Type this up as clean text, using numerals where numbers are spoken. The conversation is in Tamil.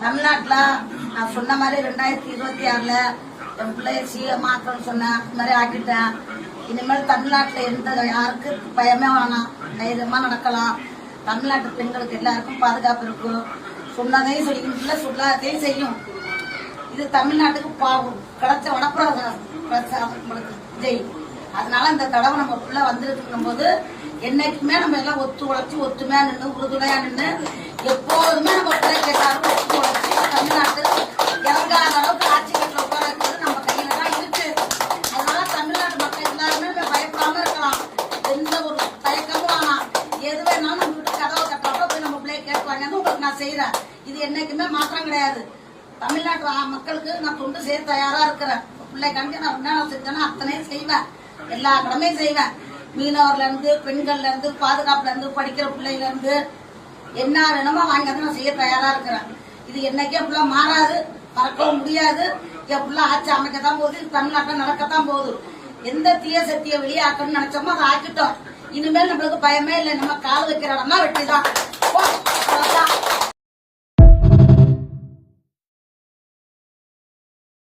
தமிழ்நாட்டுல நான் சொன்ன மாதிரி 2026ல என் பிள்ளைய மாற்றம்னு சொன்னேன். இந்த மாதிரி ஆக்கிட்டேன். இனிமேல் தமிழ்நாட்டுல எந்த யாருக்கு பயமே வேணாம், தைரியமா நடக்கலாம். தமிழ்நாட்டு பெண்களுக்கு எல்லாருக்கும் பாதுகாப்பு இருக்கும். சொன்னதையும் செய்யும், பிள்ளை சொல்லாதையும் செய்யும். இது தமிழ்நாட்டுக்கு பாவம் கிடைச்ச வனப்புறம் ஜெய். அதனால இந்த தடவை நம்ம பிள்ளை வந்துருக்கும் போது என்னைக்குமே நம்ம எல்லாம் ஒத்து உழைச்சி ஒத்துமையா நின்று உறுதுணையா நின்று எப்போதுமே நம்ம பிள்ளை கேட்டாலும் ஒத்து உழைச்சி தமிழ்நாட்டு இறங்காத அளவுக்கு ஆட்சி கட்டில உட்கார இருக்கிறது நம்ம கையில தான் இருக்கு. அதனால தமிழ்நாட்டு மக்கள் எல்லாருமே பயப்படாம இருக்கலாம். எந்த ஒரு தயக்கமும் வேணாம். எது வேணாலும் நம்ம வீட்டு கதவை கட்டுறப்ப போய் நம்ம பிள்ளைய கேட்பாங்கன்னு உங்களுக்கு நான் செய்யறேன். இது என்னைக்குமே மாற்றம் கிடையாது. தமிழ்நாட்டு மக்களுக்கு நான் தொண்டு செய்ய தயாரா இருக்கிறேன். பிள்ளை கணக்கு நான் என்ன செஞ்சேன்னா அத்தனையும் செய்வேன். எல்லா கடமையும் செய்வேன். மீனவர்ல இருந்து பெண்கள்ல இருந்து பாதுகாப்புல இருந்து படிக்கிற பிள்ளைல இருந்து என்ன வேணுமோ வாங்கி வந்து நான் செய்ய தயாரா இருக்கிறேன். இது என்னைக்கே பிள்ளை மாறாது, மறக்கவும் முடியாது. என் பிள்ளை ஆட்சி அமைக்கத்தான் போகுது. தமிழ்நாட்டில் நடக்கத்தான் போகுது. எந்த தீய சக்தியை வெளியாக்கணும்னு நினைச்சோமோ அதை ஆக்கிட்டோம். இனிமேல் நம்மளுக்கு பயமே இல்லை. நம்ம கால் வைக்கிற இடம்னா வெட்டிதான்.